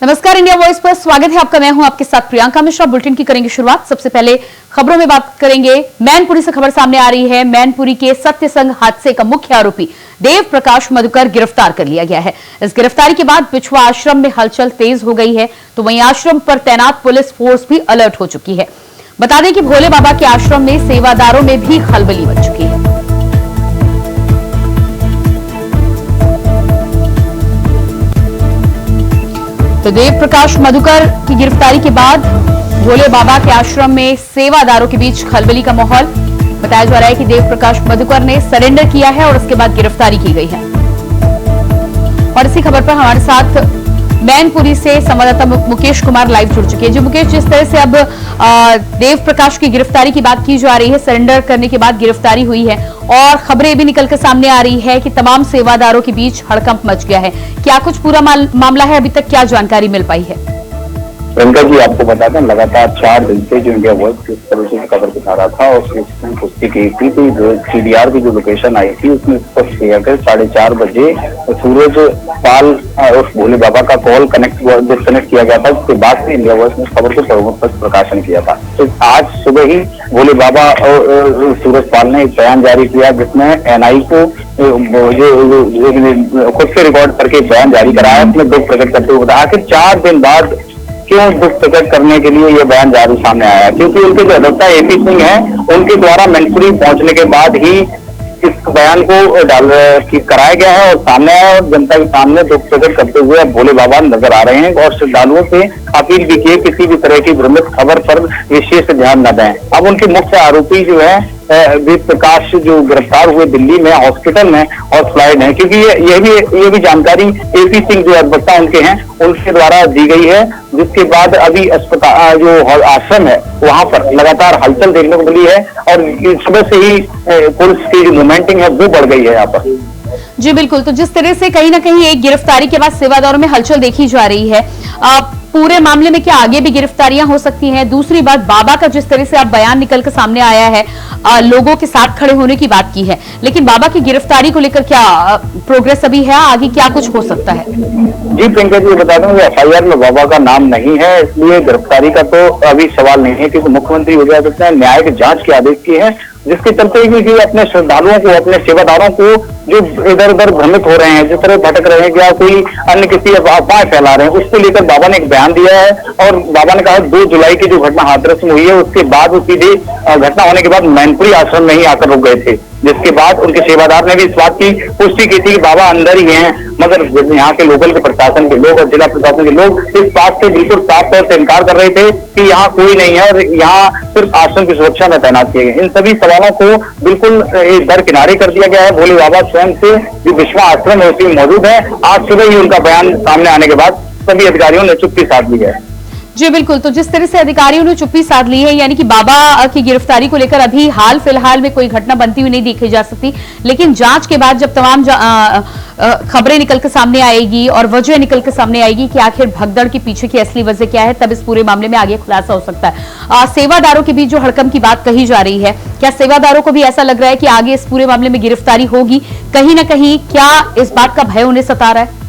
नमस्कार, India voice पर स्वागत है आपका। मैं हूं आपके साथ प्रियंका मिश्रा। बुलेटिन की करेंगे शुरुआत। सबसे पहले खबरों में बात करेंगे। मैनपुरी से खबर सामने आ रही है। मैनपुरी के सत्यसंग हादसे का मुख्य आरोपी देव प्रकाश मधुकर गिरफ्तार कर लिया गया है। इस गिरफ्तारी के बाद बिछुआ आश्रम में हलचल तेज हो गई है, तो वहीं आश्रम पर तैनात पुलिस फोर्स भी अलर्ट हो चुकी है। बता दें कि भोले बाबा के आश्रम में सेवादारों में भी खलबली मच चुकी है। तो देव प्रकाश मधुकर की गिरफ्तारी के बाद भोले बाबा के आश्रम में सेवादारों के बीच खलबली का माहौल। बताया जा रहा है कि देव प्रकाश मधुकर ने सरेंडर किया है और उसके बाद गिरफ्तारी की गई है। और इसी खबर पर हमारे साथ मैनपुरी से संवाददाता मुकेश कुमार लाइव जुड़ चुके हैं। जी मुकेश, जिस तरह से अब देव प्रकाश की गिरफ्तारी की बात की जा रही है, सरेंडर करने के बाद गिरफ्तारी हुई है और खबरें भी निकल कर सामने आ रही है कि तमाम सेवादारों के बीच हड़कंप मच गया है। क्या कुछ पूरा मामला है, अभी तक क्या जानकारी मिल पाई है? प्रियंका जी, आपको बता दें लगातार 4 दिन से जो इंडिया वॉइस किस तरह से खबर दिखा रहा था और उसकी पुष्टि की थी। तो जो CDR की जो लोकेशन आई थी उसमें स्पष्ट किया कि 4:30 बजे सूरज पाल और भोले बाबा का कॉल डिस्कनेक्ट किया गया था। उसके बाद से इंडिया वॉइस ने खबर को प्रमुख प्रकाशन किया था। तो आज सुबह ही भोले बाबा और सूरज पाल ने एक बयान जारी किया जिसमें NI को जो खुद से रिकॉर्ड करके बयान जारी कराया। उसमें दुख प्रकट करते हुए बताया कि 4 दिन बाद क्यों दुख प्रकट करने के लिए ये बयान जारी सामने आया, क्योंकि उनके जो अधिवक्ता AP सिंह हैं उनके द्वारा मैनपुरी पहुंचने के बाद ही इस बयान को कराया गया है और सामने आया और जनता के सामने दुख प्रकट करते हुए भोले बाबा नजर आ रहे हैं और श्रद्धालुओं से अपील भी की किसी भी तरह की भ्रमित खबर पर विशेष ध्यान न दें। अब उनके मुख्य आरोपी जो है देव प्रकाश जो गिरफ्तार हुए दिल्ली में हॉस्पिटल में हॉस्पिटलाइज्ड है, क्योंकि ये भी जानकारी AP सिंह जो अधिवक्ता उनके हैं उनके द्वारा दी गई है। जिसके बाद अभी अस्पताल जो आश्रम है वहां पर लगातार हलचल देखने को मिली है और सुबह से ही पुलिस की जो मोमेंटिंग है वो बढ़ गई है यहाँ पर। जी बिल्कुल, तो जिस तरह से कहीं ना कहीं एक गिरफ्तारी के बाद सेवादारों में हलचल देखी जा रही है, पूरे मामले में क्या आगे भी गिरफ्तारियां हो सकती हैं? दूसरी बात, बाबा का जिस तरह से आप बयान निकल कर सामने आया है, लोगों के साथ खड़े होने की बात की है, लेकिन बाबा की गिरफ्तारी को लेकर क्या प्रोग्रेस अभी है? आगे क्या कुछ हो सकता है? जी प्रियंका जी, बता दूं FIR में बाबा का नाम नहीं है, इसलिए गिरफ्तारी का तो अभी सवाल नहीं है, क्योंकि मुख्यमंत्री योगी आदित्यनाथ ने न्यायिक जांच के आदेश किए हैं, जिसके चलते भी अपने श्रद्धालुओं को, अपने सेवादारों को जो इधर उधर भ्रमित हो रहे हैं, जिस तरह भटक रहे हैं या कोई अन्य किसी अफवाह फैला रहे हैं, उसको लेकर बाबा ने एक बयान दिया है। और बाबा ने कहा 2 जुलाई की जो घटना हाथरस में हुई है उसके बाद वो सीधे घटना होने के बाद मैनपुरी आश्रम में ही आकर रुक गए थे, जिसके बाद उनके सेवादार ने भी इस बात की पुष्टि की थी कि बाबा अंदर ही हैं। मगर यहाँ के लोकल के प्रशासन के लोग और जिला प्रशासन के लोग इस बात से बिल्कुल साफ तौर से इनकार कर रहे थे कि यहाँ कोई नहीं है और यहाँ सिर्फ आश्रम की सुरक्षा में तैनात किए गए। इन सभी सवालों को बिल्कुल दरकिनारे कर दिया गया है। भोले बाबा स्वयं से जो विश्वा आश्रम है उसमें मौजूद है। आज सुबह ही उनका बयान सामने आने के बाद सभी अधिकारियों ने चुप्पी साध ली है। जी बिल्कुल, तो जिस तरह से अधिकारियों ने चुप्पी साध ली है, यानी कि बाबा की गिरफ्तारी को लेकर अभी हाल फिलहाल में कोई घटना बनती हुई नहीं देखी जा सकती, लेकिन जांच के बाद जब तमाम खबरें निकल कर सामने आएगी और वजह निकल कर सामने आएगी कि आखिर भगदड़ के पीछे की असली वजह क्या है, तब इस पूरे मामले में आगे खुलासा हो सकता है। सेवादारों के बीच जो हड़कंप की बात कही जा रही है, क्या सेवादारों को भी ऐसा लग रहा है कि आगे इस पूरे मामले में गिरफ्तारी होगी? कहीं ना कहीं क्या इस बात का भय उन्हें सता रहा है?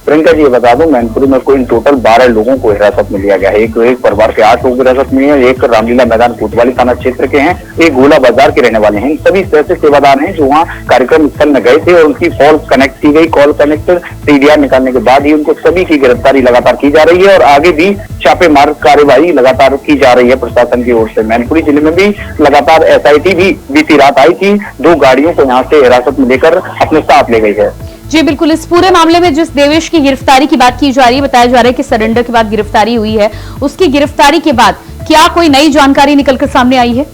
प्रियंका जी, बता दूं मैनपुरी में कोई टोटल 12 लोगों को हिरासत में लिया गया है। एक परिवार के 8 लोग हिरासत में है, एक रामलीला मैदान कोतवाली थाना क्षेत्र के हैं, एक गोला बाजार के रहने वाले हैं। सभी ऐसे सेवादार हैं जो वहाँ कार्यक्रम स्थल में गए थे और उनकी कॉल कनेक्ट की गई। कॉल कनेक्ट CDR निकालने के बाद ही उनको सभी की गिरफ्तारी लगातार की जा रही है और आगे भी छापेमार कार्यवाही लगातार की जा रही है प्रशासन की ओर से। मैनपुरी जिले में भी लगातार SIT भी बीती रात आई थी, 2 गाड़ियों को यहाँ से हिरासत में लेकर अपने साथ ले गई है। जी बिल्कुल, इस पूरे मामले में जिस देवेश की गिरफ्तारी की बात की जा रही है, बताया जा रहा है कि सरेंडर के बाद गिरफ्तारी हुई है, उसकी गिरफ्तारी के बाद क्या कोई नई जानकारी निकलकर सामने आई है?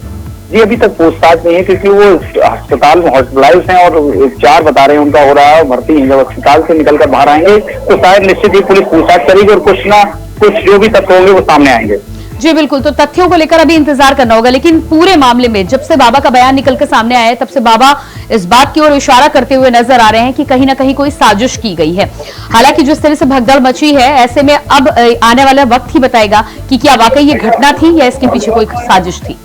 जी अभी तक पूछताछ नहीं है, क्योंकि वो अस्पताल में हॉस्पिटलाइज हैं और उपचार बता रहे हैं उनका हो रहा है, भर्ती हैं। जब अस्पताल से निकलकर बाहर आएंगे तो शायद निश्चित ही पुलिस पूछताछ करेगी और कुछ ना कुछ जो भी तथ्य होंगे वो सामने आएंगे। जी बिल्कुल, तो तथ्यों को लेकर अभी इंतजार करना होगा, लेकिन पूरे मामले में जब से बाबा का बयान निकलकर सामने आया है तब से बाबा इस बात की ओर इशारा करते हुए नजर आ रहे हैं कि कहीं ना कहीं कोई साजिश की गई है। हालांकि जिस तरह से भगदड़ मची है, ऐसे में अब आने वाला वक्त ही बताएगा कि क्या वाकई ये घटना थी या इसके पीछे कोई साजिश थी।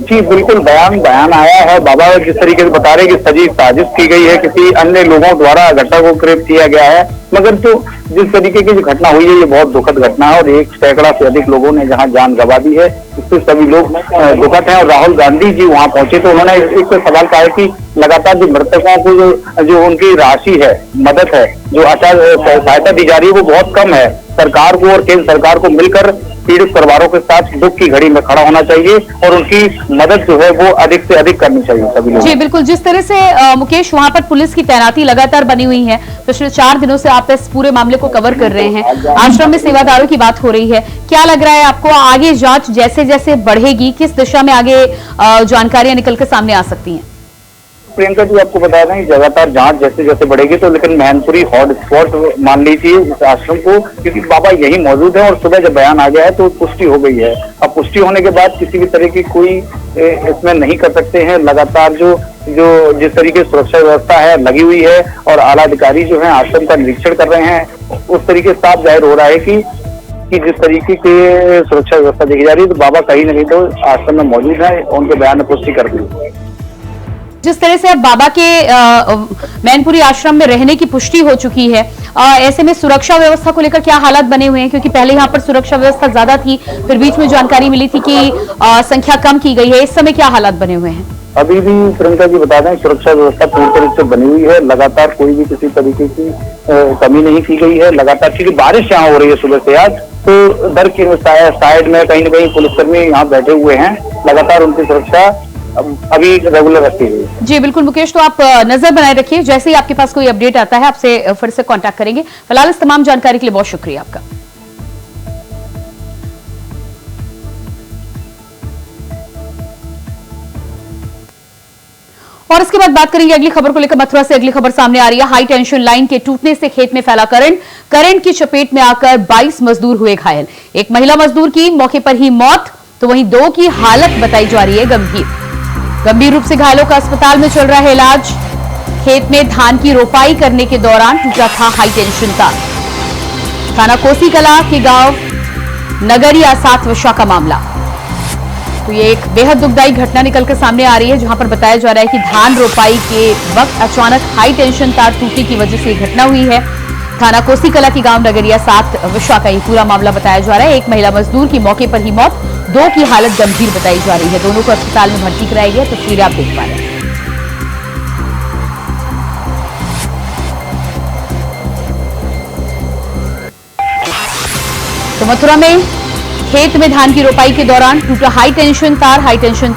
जी बिल्कुल, बयान आया है। बाबा जिस तरीके से बता रहे हैं कि सजी साजिश की गई है, किसी अन्य लोगों द्वारा घटना को क्रिएट किया गया है, मगर जो जिस तरीके की जो घटना हुई है ये बहुत दुखद घटना है और 1 सैकड़ा से अधिक लोगों ने जहां जान गंवा दी है, इससे सभी लोग दुखद हैं। और राहुल गांधी जी वहां पहुंचे तो उन्होंने एक सवाल कहा है कि लगातार जो मृतकों को जो उनकी राशि है, मदद है, जो सहायता दी जा रही है वो बहुत कम है। सरकार को और केंद्र सरकार को मिलकर पीड़ित परिवारों के साथ दुख की घड़ी में खड़ा होना चाहिए और उनकी मदद जो है वो अधिक से अधिक करनी चाहिए सभी लोग। जी बिल्कुल, जिस तरह से मुकेश वहां पर पुलिस की तैनाती लगातार बनी हुई है, पिछले 4 दिनों से आप इस पूरे मामले को कवर कर रहे हैं, आश्रम में सेवादारों की बात हो रही है, क्या लग रहा है आपको आगे जांच जैसे जैसे बढ़ेगी किस दिशा में आगे जानकारियां निकल कर सामने आ सकती हैं? प्रियंका जी, आपको बता दें लगातार जांच जैसे जैसे बढ़ेगी तो लेकिन मैनपुरी हॉटस्पॉट मान लीजिए इस आश्रम को, क्योंकि बाबा यही मौजूद है और सुबह जब बयान आ गया है तो पुष्टि हो गई है। अब पुष्टि होने के बाद किसी भी तरह की कोई इसमें नहीं कर सकते हैं। लगातार जो जिस तरीके से सुरक्षा व्यवस्था है लगी हुई है और आला अधिकारी जो है आश्रम का निरीक्षण कर रहे हैं, उस तरीके से साफ जाहिर हो रहा है कि जिस तरीके की सुरक्षा व्यवस्था देखी जा रही है तो बाबा कहीं ना कहीं तो आश्रम में मौजूद है, उनके बयान में पुष्टि कर दी। जिस तरह से अब बाबा के मैनपुरी आश्रम में रहने की पुष्टि हो चुकी है, ऐसे में सुरक्षा व्यवस्था को लेकर क्या हालात बने हुए हैं? क्योंकि पहले यहाँ पर सुरक्षा व्यवस्था ज्यादा थी, फिर बीच में जानकारी मिली थी कि संख्या कम की गई है, इस समय क्या हालात बने हुए हैं? अभी भी प्रियंका जी बता दें सुरक्षा व्यवस्था पूरी तरह से बनी हुई है, लगातार कोई भी किसी तरीके की कमी नहीं की गई है। लगातार क्योंकि बारिश यहाँ हो रही है सुबह से आज, तो दर की साइड में कहीं न कहीं पुलिसकर्मी यहाँ बैठे हुए हैं, लगातार उनकी सुरक्षा अभी रेगुलर रखती है। जी बिल्कुल मुकेश, तो आप नजर बनाए रखिए, जैसे ही आपके पास कोई अपडेट आता है आपसे फिर से कांटेक्ट करेंगे। फिलहाल इस तमाम जानकारी के लिए बहुत शुक्रिया आपका। और इसके बाद बात करेंगे अगली खबर को लेकर। मथुरा से अगली खबर सामने आ रही है। हाई टेंशन लाइन के टूटने से खेत में फैला करंट की चपेट में आकर 22 मजदूर हुए घायल। एक महिला मजदूर की मौके पर ही मौत, तो वहीं 2 की हालत बताई जा रही है गंभीर रूप से घायलों का अस्पताल में चल रहा है इलाज। खेत में धान की रोपाई करने के दौरान टूटा था हाई टेंशन तार। थाना कोसी कला के गांव नगरिया 7 वर्षा का मामला। तो ये एक बेहद दुखदायी घटना निकलकर सामने आ रही है, जहां पर बताया जा रहा है कि धान रोपाई के वक्त अचानक हाई टेंशन तार टूटने की वजह से ये घटना हुई है। थाना कोसी कला की गांव नगरिया 7 वर्षा का ये पूरा मामला बताया जा रहा है। एक महिला मजदूर की मौके पर ही मौत, 2 की हालत गंभीर बताई जा रही है। दोनों को अस्पताल में भर्ती कराया गया। तस्वीरें आप देख पा रहे हैं। तो मथुरा में खेत में धान की रोपाई के दौरान टूटा हाई टेंशन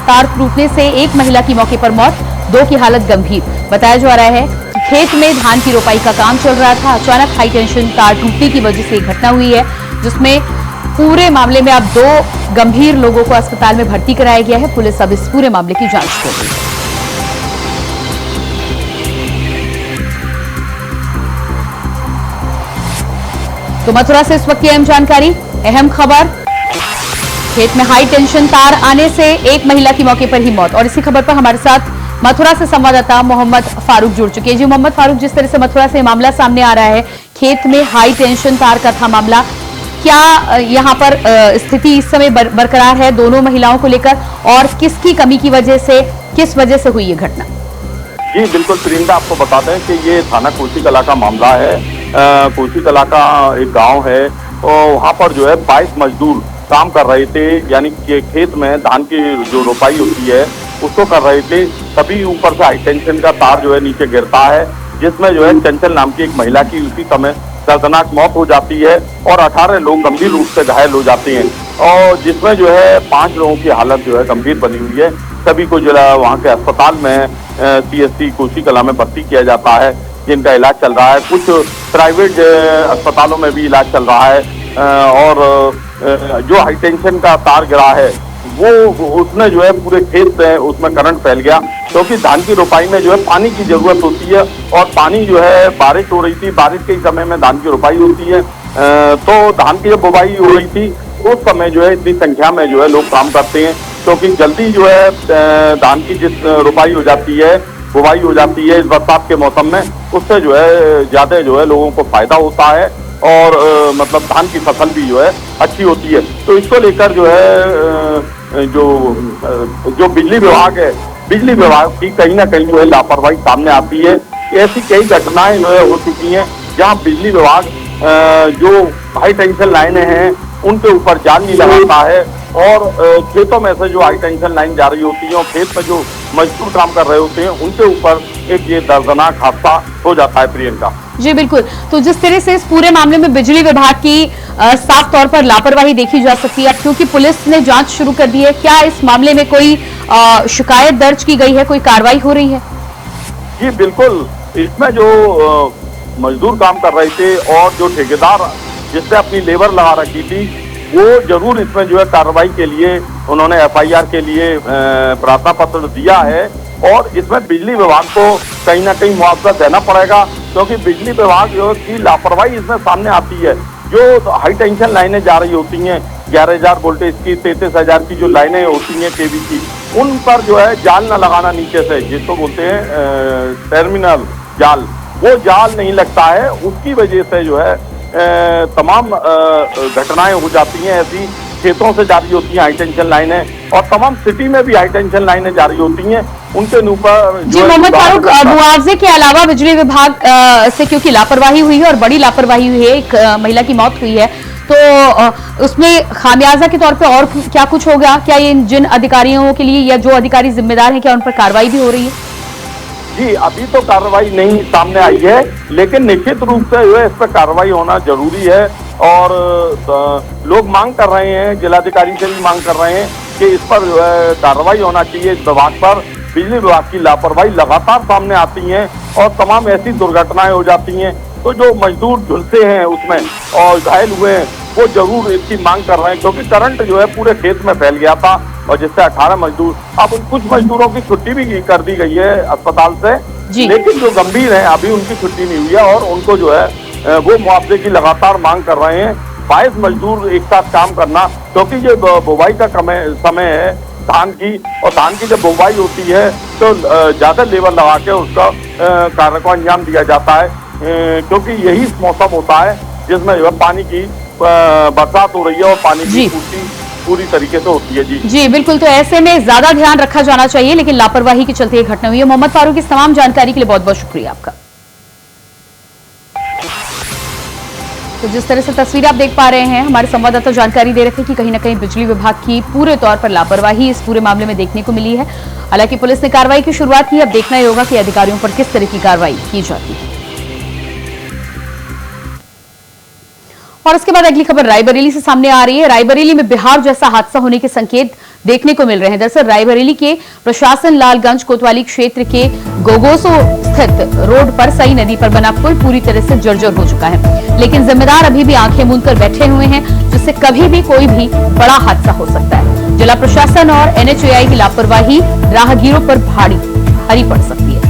तार टूटने से एक महिला की मौके पर मौत, 2 की हालत गंभीर बताया जा रहा है कि खेत में धान की रोपाई का काम चल रहा था, अचानक हाई टेंशन तार टूटने की वजह से एक घटना हुई है, जिसमें पूरे मामले में अब 2 गंभीर लोगों को अस्पताल में भर्ती कराया गया है। पुलिस अब इस पूरे मामले की जांच कर रही है। तो मथुरा से इस वक्त की अहम जानकारी, अहम खबर, खेत में हाई टेंशन तार आने से एक महिला की मौके पर ही मौत। और इसी खबर पर हमारे साथ मथुरा से संवाददाता मोहम्मद फारूक जुड़ चुके हैं। जी मोहम्मद फारूक, जिस तरह से मथुरा से मामला सामने आ रहा है, खेत में हाई टेंशन तार का था मामला, क्या यहाँ पर स्थिति इस समय बरकरार है दोनों महिलाओं को लेकर, और किसकी कमी की वजह से, किस वजह से हुई ये घटना? जी बिल्कुल प्रियंका, आपको बता दें कि ये थाना कोसी कला का मामला है। कोसी कला का एक गांव है और वहाँ पर जो है 22 मजदूर काम कर रहे थे, यानी कि खेत में धान की जो रोपाई होती है उसको कर रहे थे। तभी ऊपर से हाई टेंशन का तार जो है नीचे गिरता है, जिसमें जो है चंचल नाम की एक महिला की उसी समय दर्दनाक मौत हो जाती है और 18 लोग गंभीर रूप से घायल हो जाते हैं, और जिसमें जो है 5 लोगों की हालत जो है गंभीर बनी हुई है। सभी को जो है वहाँ के अस्पताल में CSC कोसी कला में भर्ती किया जाता है, जिनका इलाज चल रहा है। कुछ प्राइवेट अस्पतालों में भी इलाज चल रहा है। और जो हाई टेंशन का तार गिरा है वो उसमें जो है पूरे खेत में उसमें करंट फैल गया, क्योंकि धान की रोपाई में जो है पानी की जरूरत होती है और पानी जो है, बारिश हो रही थी, बारिश के समय में धान की रोपाई होती है। तो धान की जब बुवाई हो रही थी उस समय जो है इतनी संख्या में जो है लोग काम करते हैं, क्योंकि जल्दी जो है धान की जिस रोपाई हो जाती है, बुवाई हो जाती है इस बरसात के मौसम में, उससे जो है ज्यादा जो है लोगों को फायदा होता है और मतलब धान की फसल भी जो है अच्छी होती है। तो इसको लेकर जो है जो बिजली विभाग है, बिजली विभाग की कहीं ना कहीं जो है लापरवाही सामने आती है। ऐसी कई घटनाएं जो है हो चुकी हैं जहां बिजली विभाग जो हाई टेंशन लाइनें हैं उनके ऊपर जाल नहीं लगाता है और खेतों में से जो हाई टेंशन लाइन जा रही होती है और खेत में जो मजदूर काम कर रहे होते हैं उनके ऊपर एक ये दर्दनाक हादसा हो जाता है प्रियंका। जी बिल्कुल। तो जिस तरह से इस पूरे मामले में बिजली विभाग की साफ तौर पर लापरवाही देखी जा सकती है, अब क्योंकि पुलिस ने जांच शुरू कर दी है, क्या इस मामले में कोई शिकायत दर्ज की गई है, कोई कार्रवाई हो रही है? जी बिल्कुल, इसमें जो मजदूर काम कर रहे थे और जो ठेकेदार जिसने अपनी लेबर लगा रखी थी वो जरूर इसमें जो है कार्रवाई के लिए उन्होंने एफआईआर के लिए प्रार्थना पत्र दिया है और इसमें बिजली विभाग को कहीं ना कहीं मुआवजा देना पड़ेगा क्योंकि बिजली विभाग की लापरवाही इसमें सामने आती है। जो हाई टेंशन लाइनें जा रही होती हैं 11,000 वोल्टेज की 33,000 की जो लाइनें होती हैं केवी की, उन पर जो है जाल न लगाना नीचे से, जिसको बोलते हैं टर्मिनल जाल, वो जाल नहीं लगता है। उसकी वजह से जो है तमाम घटनाएं हो जाती हैं ऐसी, खेतों से जारी होती हैं हाई टेंशन लाइनें और तमाम सिटी में भी हाई टेंशन लाइनें जारी होती हैं उनके ऊपर। जी मोहम्मद फारूक, मुआवजे के अलावा बिजली विभाग से क्योंकि लापरवाही हुई है और बड़ी लापरवाही हुई है, एक महिला की मौत हुई है, तो उसमें खामियाजा के तौर पे और क्या कुछ होगा? क्या ये जिन अधिकारियों के लिए या जो अधिकारी जिम्मेदार हैं क्या उन पर कार्रवाई भी हो रही है? जी अभी तो कार्रवाई नहीं सामने आई है, लेकिन निश्चित रूप से जो है इस पर कार्रवाई होना जरूरी है और लोग मांग कर रहे हैं, जिलाधिकारी से भी मांग कर रहे हैं कि इस पर जो है कार्रवाई होना चाहिए। इस विभाग पर बिजली विभाग की लापरवाही लगातार सामने आती है और तमाम ऐसी दुर्घटनाएं हो जाती हैं, तो जो मजदूर झुलसे हैं उसमें और घायल हुए हैं वो जरूर इसकी मांग कर रहे हैं क्योंकि करंट जो है पूरे खेत में फैल गया था और जिससे 18 मजदूर, अब कुछ मजदूरों की छुट्टी भी कर दी गई है अस्पताल से, लेकिन जो गंभीर हैं अभी उनकी छुट्टी नहीं हुई है और उनको जो है वो मुआवजे की लगातार मांग कर रहे हैं। 22 मजदूर एक साथ काम करना, क्योंकि ये बुवाई का समय है धान की, और धान की जब बुवाई होती है तो ज्यादा लेबर लगा के उसका कार्य को अंजाम दिया जाता है क्योंकि यही मौसम होता है जिसमें पानी की बरसात हो रही है और पानी की पूरी तरीके से होती है। जी बिल्कुल, तो ऐसे में ज्यादा ध्यान रखा जाना चाहिए, लेकिन लापरवाही के चलते ये घटना हुई है। मोहम्मद फारूक, इस तमाम जानकारी के लिए बहुत बहुत शुक्रिया आपका। तो जिस तरह से तस्वीर आप देख पा रहे हैं, हमारे संवाददाता जानकारी दे रहे थे कि कहीं ना कहीं बिजली विभाग की पूरे तौर पर लापरवाही इस पूरे मामले में देखने को मिली है। हालांकि पुलिस ने कार्रवाई की शुरुआत की, अब देखना ही होगा कि अधिकारियों पर किस तरह की कार्रवाई की जाती है। और इसके बाद अगली खबर रायबरेली से सामने आ रही है। रायबरेली में बिहार जैसा हादसा होने के संकेत देखने को मिल रहे हैं। दरअसल रायबरेली के प्रशासन लालगंज कोतवाली क्षेत्र के गोगोसो स्थित रोड पर सई नदी पर बना पुल पूरी तरह से जर्जर हो चुका है, लेकिन जिम्मेदार अभी भी आंखें मूंद कर बैठे हुए हैं, जिससे कभी भी कोई भी बड़ा हादसा हो सकता है। जिला प्रशासन और एनएचएआई की लापरवाही राहगीरों पर भारी पड़ सकती है।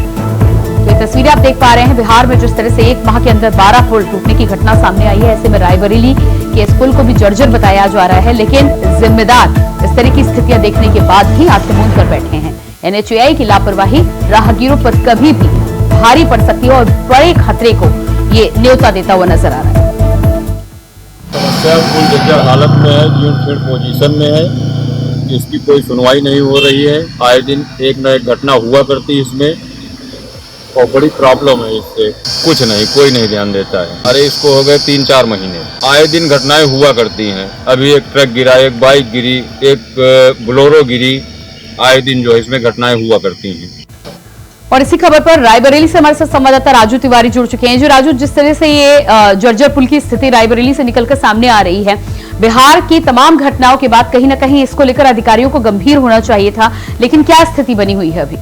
तो ये तस्वीरें आप देख पा रहे हैं, बिहार में जिस तरह से एक माह के अंदर 12 पुल टूटने की घटना सामने आई है, ऐसे में रायबरेली के इस पुल को भी जर्जर बताया जा रहा है, लेकिन जिम्मेदार इस तरह की स्थितियां देखने के बाद भी आंखें मूंद कर बैठे हैं। एनएचएआई की लापरवाही राहगीरों पर कभी भी भारी पड़ सकती है और बड़े खतरे को ये न्योता देता हुआ नजर आ रहा है। समस्या पुल जर्जर हालत में है, यूनिट पोजीशन में है, इसकी कोई सुनवाई नहीं हो रही है। आए दिन एक न एक घटना हुआ करती है इसमें और बड़ी प्रॉब्लम है इससे। कुछ नहीं, कोई नहीं ध्यान देता है। अरे इसको हो गए 3-4 महीने, आए दिन घटनाएं हुआ करती हैं। अभी एक ट्रक गिरा, एक बाइक गिरी, एक बोलेरो गिरी, आए दिन जो है इसमें घटनाएं हुआ करती हैं। और इसी खबर पर रायबरेली से हमारे साथ संवाददाता राजू तिवारी जुड़ चुके हैं। जो राजू, जिस तरह से ये जर्जर पुल की स्थिति रायबरेली से निकलकर सामने आ रही है, बिहार की तमाम घटनाओं के बाद कहीं ना कहीं इसको लेकर अधिकारियों को गंभीर होना चाहिए था, लेकिन क्या स्थिति बनी हुई है अभी?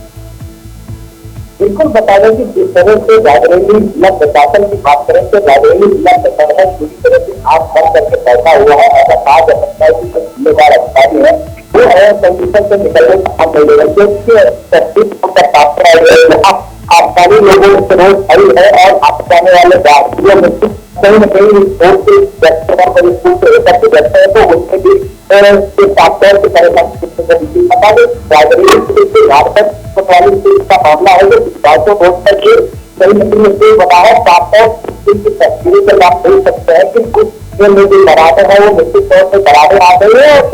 बिल्कुल बता दें कि जिस तरह से रायबरेली जिला प्रशासन की बात करें तो रायबरेली जिला प्रशासन पूरी तरह से आंख बंद करके बैठा हुआ है और कहा जा सकता है कि जो जिम्मेदार अधिकारी है वो है कंडीशन से निकलने का काम नहीं है। आसानी लोगों से रोज खड़ी है और आप जाने वाले यात्रियों में कहीं न कहीं रोड से बैठते हैं तो उसमें भी का मामला है जो बातों रोड पर कहीं न कहीं बताया तस्वीरें से आप देख सकते हैं कि कुछ जो बराबर है वो निश्चित तौर पर बराबर आ गई है और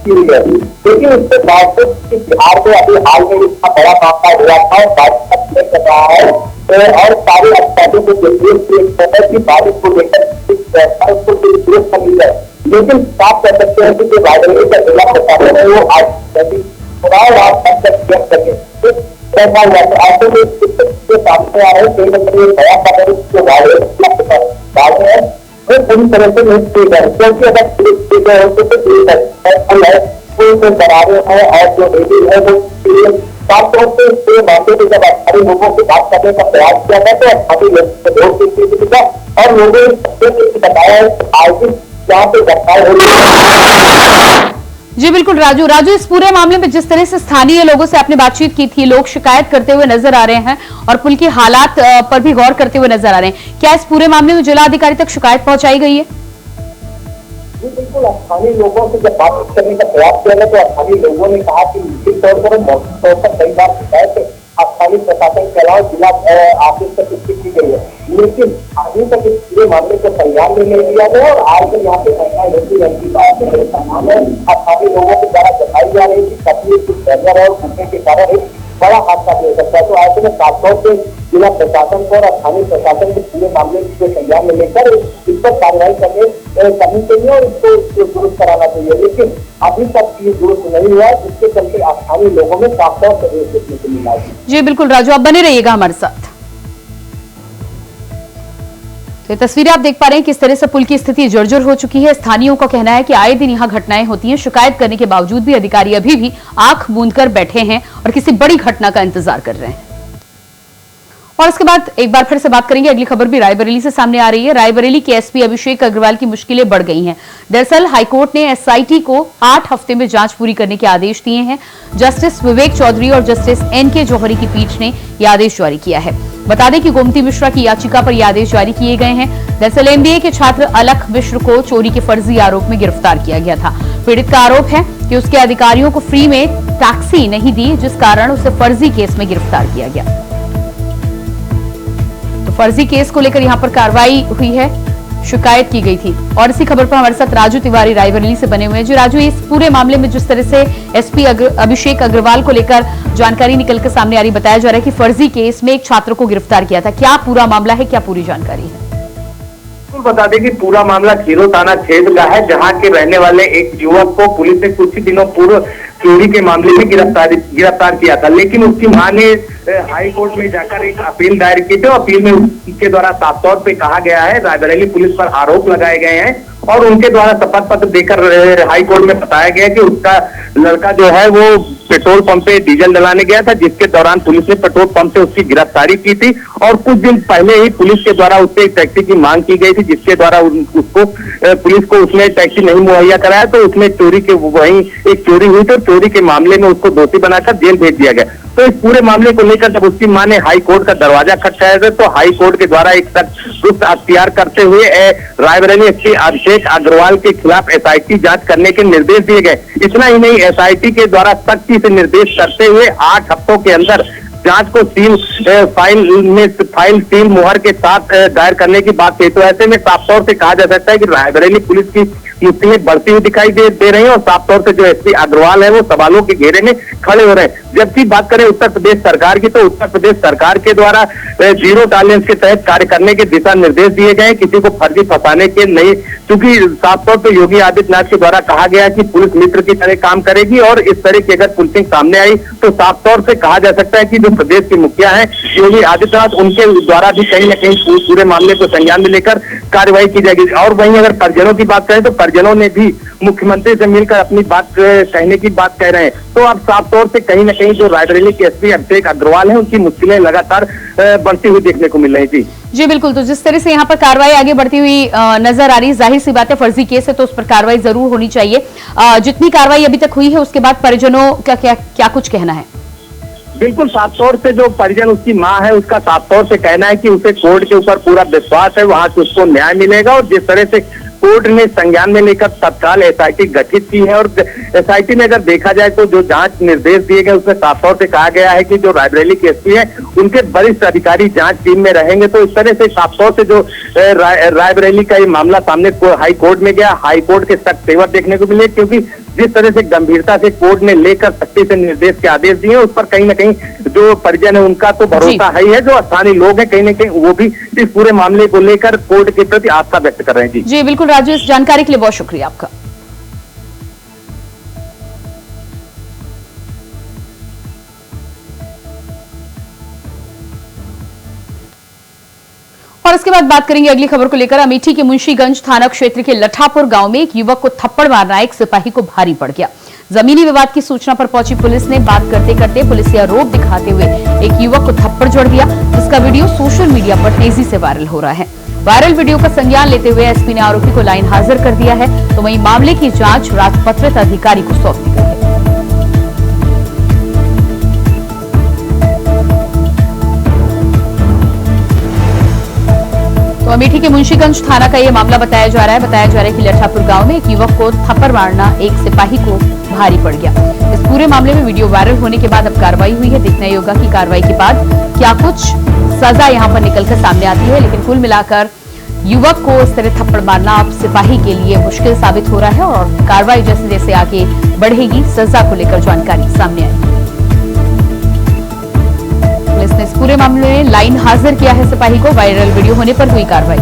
लेकिन इसके बावजूद बिहार में अभी हाल में इतना बड़ा मामला हुआ था और कर रहा है और सारे अधिकारियों को देखिए कि बारिश को लेकर उसको दुरुस्त कर ली जाए। लेकिन साफ कर सकते हैं कि जो रायबरेली का जिला प्रशासन है वो आज ऐसा हुआ तो ऐसे में सामने आ रहे कई बया वो पूरी तरह से नहीं ठीक है, क्योंकि अगर बराबर है और जो रेडी है वो साफ तौर से इस मामले में जब अधिकारी लोगों से बात करने का प्रयास किया था तो अधिकारी और लोगों ने बताया आज यहाँ पे घटनाएं हो रही है। जी बिल्कुल राजू, इस पूरे मामले में जिस तरह से स्थानीय लोगों से आपने बातचीत की थी, लोग शिकायत करते हुए नजर आ रहे हैं और पुल की हालात पर भी गौर करते हुए नजर आ रहे हैं, क्या इस पूरे मामले में जिला अधिकारी तक शिकायत पहुंचाई गई है? जी बिल्कुल, स्थानीय लोगों से जब बातचीत करने का प्रयास किया तो स्थानीय लोगों ने कहा कि निश्चित तौर पर मौजूद तौर पर कई बार शिकायत स्थानीय प्रशासन के अलावा जिला ऑफिस तक इसकी की गई है, लेकिन अभी तक इस पूरे मामले को संज्ञान में नहीं लिया गया और आज भी यहाँ पे घटनाएं होती रहती है। स्थानीय लोगों के द्वारा बताई जा रही थी तकलीफ कुछ बेहतर और घटने के कारण एक बड़ा हादसा भी हो सकता है। तो ऐसे में खासतौर से जिला प्रशासन को और स्थानीय प्रशासन के पूरे मामले को संज्ञान में लेकर इस पर कार्रवाई करनी चाहिए और इसको दुरुस्त कराना चाहिए, लेकिन अभी तक ये दुरुस्त नहीं हुआ, जिसके चलते स्थानीय लोगों में साफ तौर से देखने को मिला। जी बिल्कुल राजू, आप बने रहिएगा हमारे साथ। तो तस्वीरें आप देख पा रहे हैं किस तरह से पुल की स्थिति जर्जर हो चुकी है। स्थानीयों का कहना है कि आए दिन यहाँ घटनाएं होती हैं, शिकायत करने के बावजूद भी अधिकारी अभी भी आंख मूंद कर बैठे हैं और किसी बड़ी घटना का इंतजार कर रहे हैं। और इसके बाद एक बार फिर से बात करेंगे, अगली खबर भी रायबरेली से सामने आ रही है। रायबरेली के एसपी अभिषेक अग्रवाल की मुश्किलें बढ़ गई हैं। दरअसल हाईकोर्ट ने एसआईटी को 8 हफ्ते में जांच पूरी करने के आदेश दिए हैं। जस्टिस विवेक चौधरी और जस्टिस एनके जौहरी की पीठ ने यह आदेश जारी किया है। बता दें कि गोमती मिश्रा की याचिका पर यह आदेश जारी किए गए हैं। दरअसल एमबीए के छात्र अलख मिश्र को चोरी के फर्जी आरोप में गिरफ्तार किया गया था। पीड़ित का आरोप है कि उसके अधिकारियों को फ्री में टैक्सी नहीं दी, जिस कारण उसे फर्जी केस में गिरफ्तार किया गया। तो फर्जी केस को लेकर यहां पर कार्रवाई हुई है, शिकायत की गई थी। और इसी खबर पर हमारे साथ राजू तिवारी रायबरेली से बने हुए हैं। जो राजू, इस पूरे मामले में जिस तरह से एसपी अभिषेक अग्रवाल को लेकर जानकारी निकल कर सामने आ रही, बताया जा रहा है कि फर्जी केस में एक छात्र को गिरफ्तार किया था, क्या पूरा मामला है, क्या पूरी जानकारी है? बता दें कि पूरा मामला खीरो थाना क्षेत्र का है, जहां के रहने वाले एक युवक को पुलिस ने कुछ ही दिनों पूर्व चोरी के मामले में गिरफ्तार किया था, लेकिन उसकी मां ने हाई कोर्ट में जाकर एक अपील दायर की थी। अपील में उसके द्वारा साफ तौर पे कहा गया है, रायबरेली पुलिस पर आरोप लगाए गए हैं और उनके द्वारा शपथ पत्र देकर हाई कोर्ट में बताया गया कि उसका लड़का जो है वो पेट्रोल पंप पे डीजल डलाने गया था, जिसके दौरान पुलिस ने पेट्रोल पंप से उसकी गिरफ्तारी की थी और कुछ दिन पहले ही पुलिस के द्वारा उससे एक टैक्सी की मांग की गई थी, जिसके द्वारा उसको पुलिस को उसने टैक्सी नहीं मुहैया कराया, तो उसने चोरी के वहीं एक चोरी हुई तो चोरी के मामले में उसको दोषी बनाकर जेल भेज दिया गया। तो इस पूरे मामले को लेकर जब उसकी मां ने हाई कोर्ट का दरवाजा खटखटाया तो हाई कोर्ट के द्वारा एक सख्त अख्तियार करते हुए रायबरेली एसपी अभिषेक अग्रवाल के खिलाफ एसआईटी जांच करने के निर्देश दिए गए। इतना ही नहीं, एसआईटी के द्वारा सख्ती से निर्देश करते हुए 8 हफ्तों के अंदर जांच को फाइल सील मुहर के साथ दायर करने की बात कही। तो ऐसे में साफ तौर से कहा जा सकता है कि रायबरेली पुलिस की मुश्किलें बढ़ती हुई दिखाई दे रही हैं और साफ तौर से जो एसपी अग्रवाल है वो सवालों के घेरे में खड़े हो रहे हैं। जबकि बात करें उत्तर प्रदेश सरकार की, तो उत्तर प्रदेश सरकार के द्वारा जीरो टॉलरेंस के तहत कार्य करने के दिशा निर्देश दिए गए, किसी को फर्जी फंसाने के नहीं, क्योंकि साफ तौर पर योगी आदित्यनाथ के द्वारा कहा गया कि पुलिस मित्र की तरह काम करेगी और इस तरह की अगर पुलिसिंग सामने आई तो साफ तौर से कहा जा सकता है कि जो प्रदेश के मुखिया हैं योगी आदित्यनाथ, उनके द्वारा भी कहीं न कहीं पूरे मामले को संज्ञान में लेकर कार्रवाई की जाएगी। और वहीं अगर परिजनों की बात करें तो परिजनों ने भी मुख्यमंत्री से मिलकर अपनी बात कहने की बात कह रहे हैं। तो अब साफ तौर से कहीं न कहीं जो रायबरेली के एसपी अभिषेक अग्रवाल है उनकी मुश्किलें लगातार बढ़ती हुई देखने को मिल रही थी। जी बिल्कुल, तो जिस तरह से यहाँ पर कार्रवाई आगे बढ़ती हुई नजर आ रही, जाहिर सी बात है फर्जी केस है तो उस पर कार्रवाई जरूर होनी चाहिए। जितनी कार्रवाई अभी तक हुई है उसके बाद परिजनों का क्या कुछ कहना है? बिल्कुल, साफ तौर से जो परिजन उसकी मां है उसका साफ तौर से कहना है कि उसे कोर्ट के ऊपर पूरा विश्वास है, वहां से उसको न्याय मिलेगा और जिस तरह से कोर्ट ने संज्ञान में लेकर तत्काल एसआईटी गठित की है। और एसआईटी में अगर देखा जाए तो जो जांच निर्देश दिए गए उसमें साफ तौर से कहा गया है कि जो रायबरेली के एसपी है उनके वरिष्ठ अधिकारी जांच टीम में रहेंगे। तो इस तरह से साफ तौर से जो रायबरेली का ये मामला सामने हाई कोर्ट में गया, हाई कोर्ट के सख्त तेवर देखने को मिले, क्योंकि जिस तरह से गंभीरता से कोर्ट ने लेकर सख्ती से निर्देश के आदेश दिए उस पर कहीं ना कहीं जो परिजन है उनका तो भरोसा है ही है, जो स्थानीय लोग हैं कहीं ना कहीं वो भी इस पूरे मामले को लेकर कोर्ट के प्रति आस्था व्यक्त कर रहे हैं। जी बिल्कुल राजू, इस जानकारी के लिए बहुत शुक्रिया आपका। और इसके बाद बात करेंगे अगली खबर को लेकर। अमेठी के मुंशीगंज थाना क्षेत्र के लठापुर गांव में एक युवक को थप्पड़ मारना एक सिपाही को भारी पड़ गया। जमीनी विवाद की सूचना पर पहुंची पुलिस ने बात करते करते पुलिसिया रोप दिखाते हुए एक युवक को थप्पड़ जड़ दिया, जिसका वीडियो सोशल मीडिया पर तेजी से वायरल हो रहा है। वायरल वीडियो का संज्ञान लेते हुए एसपी ने आरोपी को लाइन हाजिर कर दिया है, तो वहीं मामले की जांच राजपत्रित अधिकारी को सौंप दी गई है। तो अमेठी के मुंशीगंज थाना का यह मामला बताया जा रहा है कि लठापुर गांव में एक युवक को थप्पड़ मारना एक सिपाही को भारी पड़ गया। इस पूरे मामले में वीडियो वायरल होने के बाद अब कार्रवाई हुई है। देखना ही होगा कि कार्रवाई के बाद क्या कुछ सजा यहां पर निकलकर सामने आती है। लेकिन कुल मिलाकर युवक को इस तरह थप्पड़ मारना अब सिपाही के लिए मुश्किल साबित हो रहा है और कार्रवाई जैसे जैसे आगे बढ़ेगी सजा को लेकर जानकारी सामने आएगी। पुलिस ने इस पूरे मामले में लाइन हाजिर किया है सिपाही को। वायरल वीडियो होने पर हुई कार्रवाई।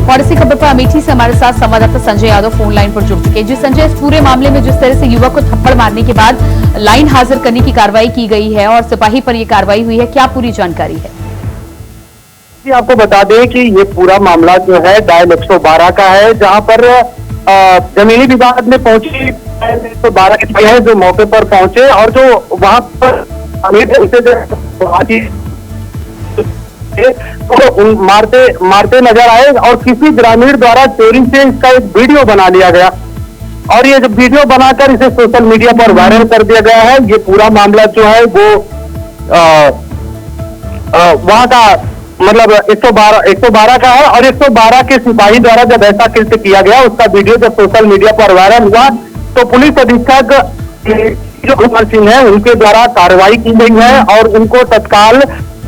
और इसी खबर पर अमेठी से हमारे साथ संवाददाता संजय यादव फोन लाइन पर जुड़ चुके हैं। जी संजय, इस पूरे मामले में जिस तरह से युवक को थप्पड़ मारने के बाद लाइन हाजिर करने की कार्रवाई की गई है और सिपाही पर यह कार्रवाई हुई है, क्या पूरी जानकारी है? जी आपको बता दें कि ये पूरा मामला जो है डायल 112 का है, जहां पर जमीनी विवाद में पहुंची 112 के सिपाही है जो मौके पर पहुंचे और जो वहां पर तो मारते नजर आए और किसी ग्रामीण द्वारा चोरी से इसका एक वीडियो बना लिया गया और ये जब वीडियो बनाकर इसे सोशल मीडिया पर वायरल कर दिया गया है। ये पूरा मामला जो है वो वहां का मतलब 112 का है और 112 के सिपाही द्वारा जब ऐसा कृत्य किया गया उसका वीडियो जब सोशल मीडिया पर वायरल हुआ तो पुलिस अधीक्षक जो कुमार सिंह है उनके द्वारा कार्रवाई की गई है और उनको तत्काल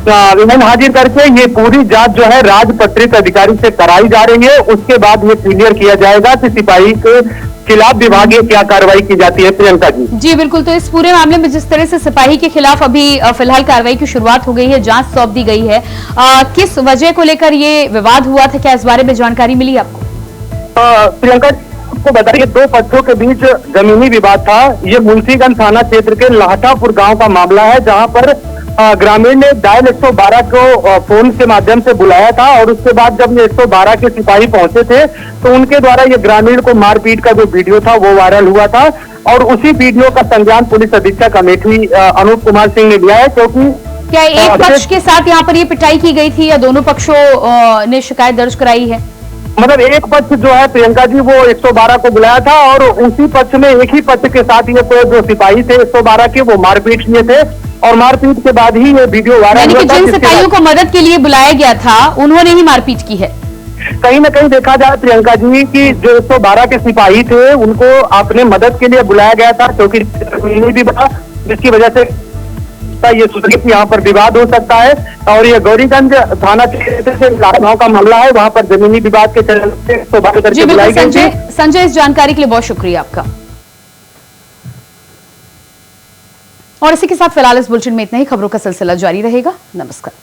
लाइन हाजिर करके ये पूरी जांच जो है राजपत्रित अधिकारी से कराई जा रही है। उसके बाद ये क्लियर किया जाएगा कि सिपाही के खिलाफ विभागीय क्या कार्रवाई की जाती है। प्रियंका जी। जी बिल्कुल, तो इस पूरे मामले में जिस तरह से सिपाही के खिलाफ अभी फिलहाल कार्रवाई की शुरुआत हो गई है, जांच सौंप दी गई है, किस वजह को लेकर ये विवाद हुआ था, क्या इस बारे में जानकारी मिली आपको? प्रियंका आपको बताइए, दो पक्षों के बीच जमीनी विवाद था। ये मुंशीगंज थाना क्षेत्र के लाठापुर गांव का मामला है, जहां पर ग्रामीण ने डायल 112 को फोन के माध्यम से बुलाया था और उसके बाद जब ये 112 के सिपाही पहुंचे थे तो उनके द्वारा ये ग्रामीण को मारपीट का जो वीडियो था वो वायरल हुआ था और उसी वीडियो का संज्ञान पुलिस अधीक्षक अमेठी अनूप कुमार सिंह ने लिया है। क्योंकि क्या एक पक्ष के साथ यहाँ पर ये पिटाई की गई थी या दोनों पक्षों ने शिकायत दर्ज कराई है? मतलब एक पक्ष जो है प्रियंका जी वो 112 को बुलाया था और उसी पक्ष में एक ही पक्ष के साथ ये तो जो सिपाही थे 112 के वो मारपीट किए थे और मारपीट के बाद ही ये वीडियो वायरल हुआ था। जिन सिपाहियों को मदद के लिए बुलाया गया था उन्होंने ही मारपीट की है। कहीं न कहीं देखा जाए प्रियंका जी कि जो 112 के सिपाही थे उनको अपने मदद के लिए बुलाया गया था, क्योंकि जिसकी वजह से ये सूचित यहाँ पर विवाद हो सकता है और ये गौरीगंज थाना क्षेत्र से लखनऊ का मामला है, वहां पर जमीनी विवाद के चलते 112 करके बुलाई गई थी। संजय, इस जानकारी के लिए बहुत शुक्रिया आपका। और इसी के साथ फिलहाल इस बुलेटिन में इतना ही। खबरों का सिलसिला जारी रहेगा। नमस्कार।